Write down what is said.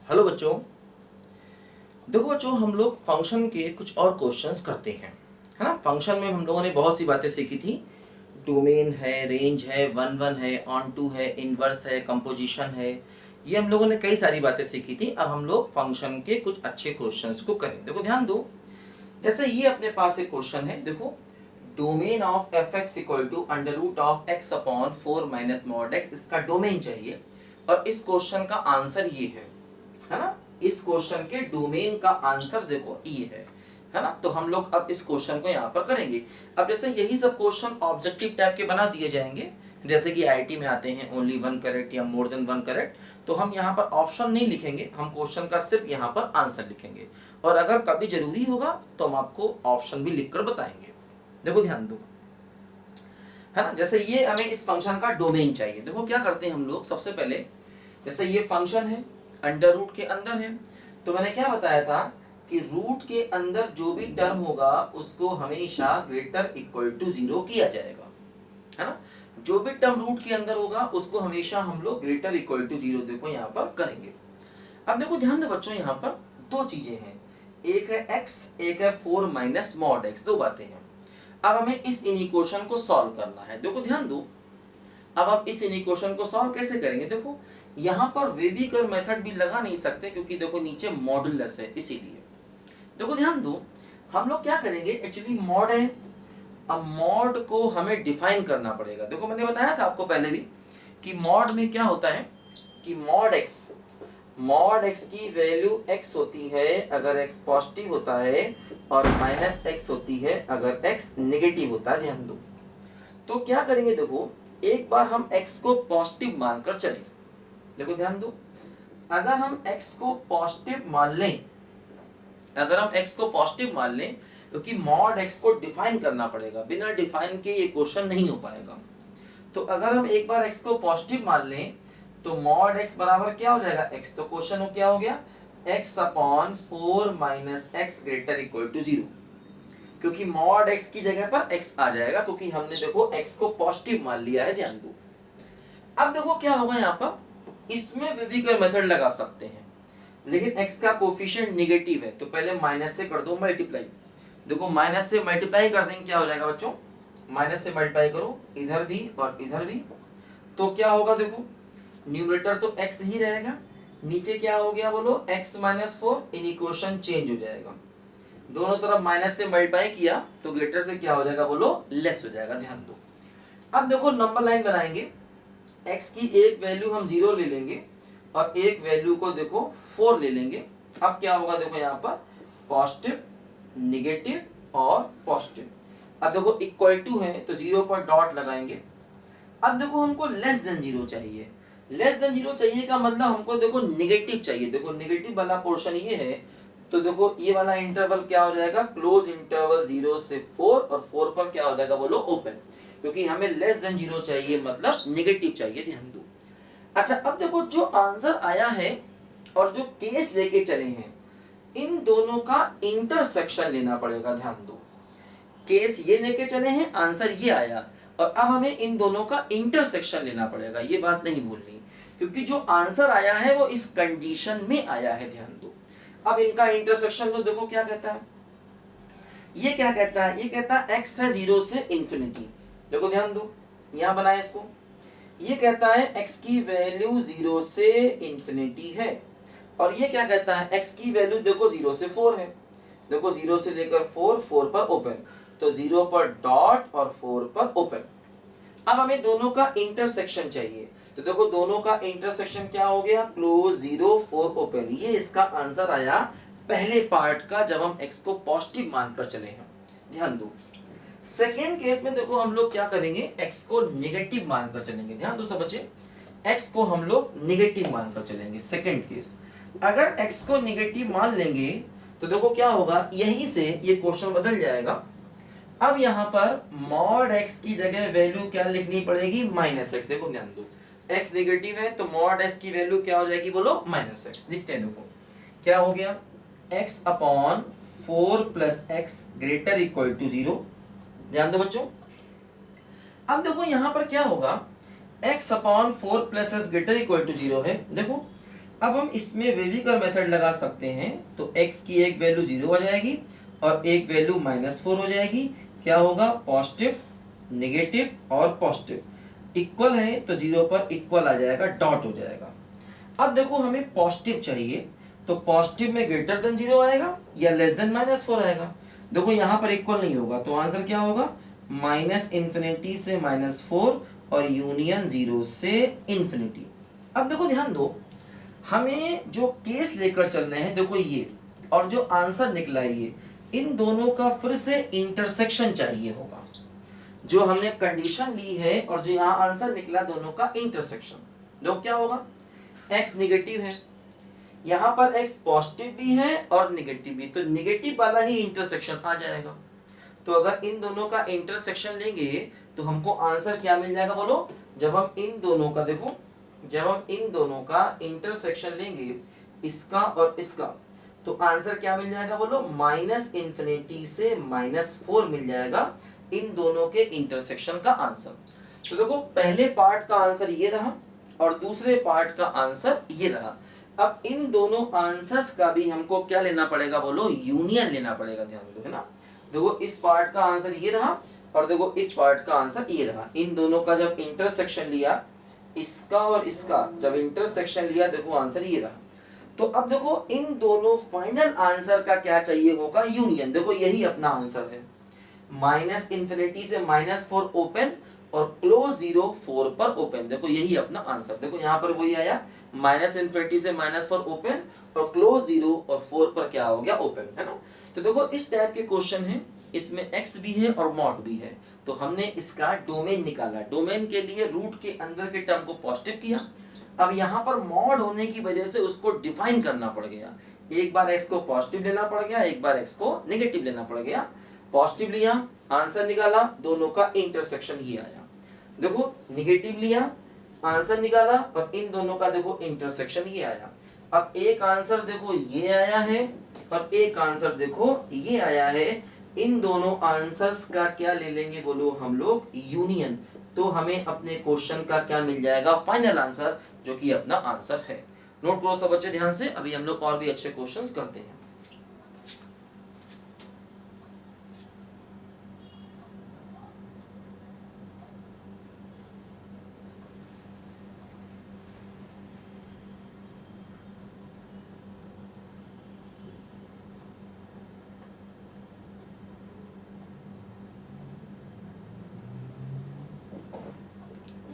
Hello बच्चों। देखो बच्चों, हम लोग फंक्शन के कुछ और क्वेश्चंस करते हैं, है ना। फंक्शन में हम लोगों ने बहुत सी बातें सीखी थी। डोमेन है, रेंज है, वन वन है, ऑन टू है, इनवर्स है, कंपोजिशन है। ये हम लोगों ने कई सारी बातें सीखी थी। अब हम लोग फंक्शन के कुछ अच्छे क्वेश्चंस को करें। देखो ध्यान दो, जैसे ये अपने पास एक क्वेश्चन है। देखो, domain of F X equal to under root of X upon 4 - mod x, इसका डोमेन चाहिए। और इस क्वेश्चन का आंसर ये है ना। इस क्वेश्चन के डोमेन का आंसर देखो ये है ना। तो हम लोग अब इस क्वेश्चन को यहाँ पर करेंगे। अब जैसे यही सब क्वेश्चन ऑब्जेक्टिव टाइप के बना दिए जाएंगे, जैसे कि आईआईटी में आते हैं ओनली वन करेक्ट या मोर देन वन करेक्ट, तो हम यहाँ पर ऑप्शन नहीं लिखेंगे, हम क्वेश्चन का सिर्फ यहाँ पर आंसर लिखेंगे। और अगर कभी जरूरी होगा तो हम आपको ऑप्शन भी लिखकर बताएंगे। देखो ध्यान दो, है ना। जैसे ये हमें इस फंक्शन का डोमेन चाहिए। देखो क्या करते हैं हम लोग, सबसे पहले जैसे ये फंक्शन है, अंडर रूट के अंदर है, तो मैंने क्या बताया था कि रूट के अंदर जो भी टर्म होगा उसको हमेशा ग्रेटर इक्वल टू 0 किया जाएगा, है ना। जो भी टर्म रूट के अंदर होगा उसको हमेशा हम लोग ग्रेटर इक्वल टू 0 देखो यहाँ पर करेंगे। अब देखो ध्यान दो बच्चों, यहाँ पर दो चीजें हैं, एक है x, एक है 4 - mod x, दो बातें हैं। अब हमें इस इक्वेशन को सॉल्व करना है। देखो ध्यान दो, अब आप इस इक्वेशन को सॉल्व कैसे करेंगे। देखो यहाँ पर वेवी कर्व मेथड भी लगा नहीं सकते, क्योंकि देखो नीचे मॉडुलस है, इसीलिए। देखो ध्यान दो, हम लोग क्या करेंगे, एक्चुअली मॉड है। अब मॉड को हमें डिफाइन करना पड़ेगा। देखो मैंने बताया था आपको पहले भी कि मॉड में क्या होता है कि मॉड एक्स की वैल्यू x होती है अगर x पॉजिटिव होता है, और -x होती है अगर x नेगेटिव होता है। ध्यान दो, तो क्या करेंगे, देखो एक बार हम x को पॉजिटिव मानकर चलें। देखो ध्यान दो, अगर हम x को पॉजिटिव मान लें, अगर हम x को पॉजिटिव मान लें, क्योंकि मॉड x को डिफाइन करना पड़ेगा, बिना डिफाइन के ये क्वेश्चन नहीं हो पाएगा। तो अगर हम एक बार x को पॉजिटिव मान लें तो मॉड x बराबर क्या हो जाएगा, x, तो क्वेश्चन हो क्या हो गया, x upon 4 - x greater equal to 0, क्योंकि मॉड x की जगह पर x आ जाएगा, क्योंकि हमने देखो x को पॉजिटिव मान लिया है। ध्यान दो, अब देखो क्या होगा, यहाँ पर इसमें वेवी कर्व मेथड लगा सकते हैं, लेकिन x का कोफिशिएंट नेगेटिव है, तो पहले माइनस से कर दो मल्टीप्लाई। देखो माइनस से मल्टीप्लाई कर देंगे, क्या हो जाएगा बच्चों, माइनस से मल्टीप्लाई करो इधर भी और इधर भी, तो क्या होगा, देखो न्यूमरेटर तो x ही रहेगा, नीचे क्या हो गया बोलो, x - 4, इन इक्वेशन चेंज हो जाएगा। दोनों तरफ माइनस से मल्टीप्लाई किया तो ग्रेटर से क्या हो जाएगा बोलो, लेस हो जाएगा। ध्यान दो, अब देखो नंबर लाइन बनाएंगे, x की एक वैल्यू हम 0 ले लेंगे और एक वैल्यू को देखो 4 ले लेंगे। अब क्या होगा, देखो यहाँ पर पॉजिटिव, निगेटिव और पॉजिटिव। अब देखो इक्वल टू है तो 0 पर डॉट लगाएंगे। अब देखो हमको लेस देन 0 चाहिए, लेस देन 0 चाहिए का मतलब हमको देखो निगेटिव चाहिए। देखो निगेटिव वाला पोर्शन ये है, तो देखो ये वाला इंटरवल क्या हो जाएगा, क्लोज इंटरवल 0 से 4, और 4 पर क्या हो जाएगा बोलो, ओपन, क्योंकि हमें लेस देन 0 चाहिए, मतलब निगेटिव चाहिए। ध्यान दो, अच्छा अब देखो जो आंसर आया है और जो केस लेके चले हैं, इन दोनों का इंटरसेक्शन लेना पड़ेगा। ध्यान दो, केस ये लेके चले हैं, आंसर ये आया, और अब हमें इन दोनों का इंटरसेक्शन लेना पड़ेगा। ये बात नहीं भूलनी, क्योंकि जो आंसर आया है वो इस कंडीशन में आया है। ध्यान दो, अब इनका इंटरसेक्शन लो, देखो क्या कहता है, ये क्या कहता है, ये कहता है x है 0 से इंफिनिटी। देखो ध्यान दो, यहां बनाए इसको, ये कहता है x की वैल्यू 0 से इंफिनिटी है, और ये क्या कहता है, x की वैल्यू देखो 0 से 4 है। देखो 0 से लेकर 4, 4 पर ओपन, तो 0 पर डॉट और 4 पर ओपन। अब हमें दोनों का इंटरसेक्शन चाहिए, तो देखो दोनों का इंटरसेक्शन क्या हो गया, क्लोज 0, 4 ओपन। ये इसका आंसर आया पहले पार्ट का, जब हम x को पॉजिटिव मानकर चले हैं। ध्यान दो, सेकेंड केस में देखो हम लोग क्या करेंगे, x को नेगेटिव मानकर चलेंगे। ध्यान दो सब बच्चे, x को हम लोग नेगेटिव मानकर चलेंगे। सेकेंड केस, अगर x को नेगेटिव मान लेंगे तो देखो क्या होगा, यहीं से ये क्वेश्चन बदल जाएगा। अब यहाँ पर मॉड x की जगह वैल्यू क्या लिखनी पड़ेगी, -x। देखो ध्यान दो, x नेगेटिव है तो मॉड x की वैल्यू क्या हो जाएगी बोलो, -x। लिखते हैं, देखो क्या हो गया, x upon 4 + x greater equal to 0। ध्यान दो बच्चों, अब देखो यहां पर क्या होगा, x upon 4 + x greater equal to 0 है। देखो अब हम इसमें वेविकर मेथड लगा सकते हैं, तो x की एक वैल्यू 0 हो जाएगी और एक वैल्यू -4 हो जाएगी। क्या होगा? पॉजिटिव, नेगेटिव और पॉजिटिव इक्वल है तो 0 पर इक्वल आ जाएगा, डॉट हो जाएगा। अब देखो हमें पॉजिटिव चाहिए, तो पॉजिटिव में ग्रेटर देन 0 आएगा या लेस देन -4 आएगा। देखो यहाँ पर इक्वल नहीं होगा तो आंसर क्या होगा? -∞ से -4 और यूनियन 0 से इन्फिनिटी। अब देखो ध्यान दो, हमें जो केस लेकर चल रहे हैं, देखो ये और जो आंसर निकला ये, इन दोनों का फिर से इंटरसेक्शन चाहिए होगा। जो हमने कंडीशन ली है और जो यहाँ आंसर निकला, दोनों का इंटरसेक्शन। तो क्या होगा? x निगेटिव है, यहाँ पर x पॉजिटिव भी है और निगेटिव भी, तो निगेटिव वाला ही इंटरसेक्शन आ जाएगा। तो अगर इन दोनों का इंटरसेक्शन लेंगे तो हमको आंसर क्या मिल जाएगा? बोलो, जब हम इन दोनों का, देखो जब हम इन दोनों का इंटरसेक्शन लेंगे, इसका और इसका, तो आंसर क्या मिल जाएगा? बोलो, -∞ से -4 मिल जाएगा इन दोनों के इंटरसेक्शन का आंसर। तो देखो पहले पार्ट का आंसर ये रहा और दूसरे पार्ट का आंसर ये रहा। अब इन दोनों आंसर्स का भी हमको क्या लेना पड़ेगा? बोलो, यूनियन लेना पड़ेगा। ध्यान दो, है ना। देखो इस पार्ट का आंसर ये रहा और देखो इस पार्ट का आंसर ये रहा। इन दोनों का जब इंटरसेक्शन लिया, इसका और इसका जब इंटरसेक्शन लिया, देखो आंसर ये रहा। तो अब देखो इन दोनों फाइनल आंसर का क्या चाहिए होगा? यूनियन। देखो यही अपना आंसर है, -∞ से -4 ओपन और क्लोज 0 4 पर ओपन। देखो यही अपना आंसर। देखो यहाँ पर वही आया, -∞ से -4 ओपन और क्लोज 0 और 4 पर क्या हो गया? ओपन, है ना। तो देखो इस टाइप के क्वेश्चन है, इसमें x भी है और मॉड भी है, तो हमने इसका डोमेन निकाला। डोमेन के लिए रूट के अंदर के टर्म को पॉजिटिव किया। अब यहाँ पर मॉड होने की वजह से उसको डिफाइन करना पड़ गया। एक बार x को पॉजिटिव लेना पड़ गया, एक बार x को नेगेटिव लेना पड़ गया। पॉजिटिव लिया, आंसर निकाला, दोनों का इंटरसेक्शन ही आया। देखो नेगेटिव लिया, आंसर निकाला और इन दोनों का देखो इंटरसेक्शन ही आया। अब एक आंसर देखो ये आया है और एक आंसर देखो ये आया है। इन दोनों आंसर्स का क्या ले लेंगे? बोलो हम लोग, यूनियन। तो हमें अपने क्वेश्चन का क्या मिल जाएगा? फाइनल आंसर, जो कि अपना आंसर है। नोट करो सब बच्चे ध्यान से, अभी हम लोग और भी अच्छे क्वेश्चंस करते हैं।